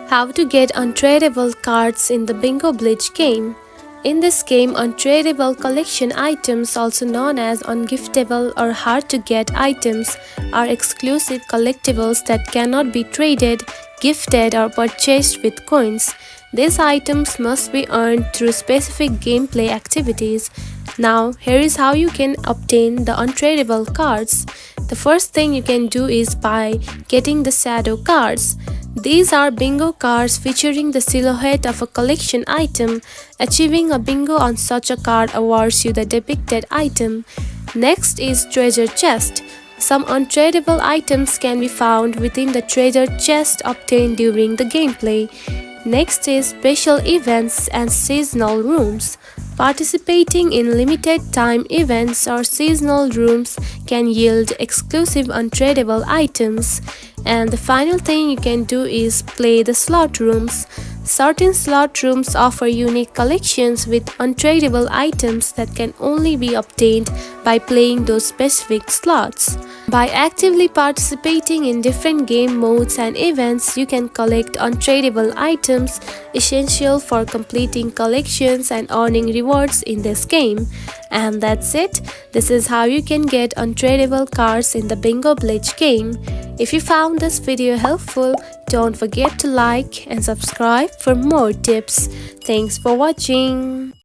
How to get untradeable cards in the Bingo Blitz game. In this game, untradeable collection items, also known as ungiftable or hard to get items, are exclusive collectibles that cannot be traded, gifted, or purchased with coins. These items must be earned through specific gameplay activities. Now, here is how you can obtain the untradeable cards. The first thing you can do is by getting the shadow cards. These are bingo cards featuring the silhouette of a collection item. Achieving a bingo on such a card awards you the depicted item. Next is treasure chest. Some untradeable items can be found within the treasure chest obtained during the gameplay. Next is special events and seasonal rooms. Participating in limited time events or seasonal rooms can yield exclusive untradeable items. And the final thing you can do is play the slot rooms. Certain slot rooms offer unique collections with untradeable items that can only be obtained by playing those specific slots. By actively participating in different game modes and events, you can collect untradeable items essential for completing collections and earning rewards in this game. And that's it. This is how you can get untradeable cards in the Bingo Blitz game. If you found this video helpful, don't forget to like and subscribe for more tips. Thanks for watching.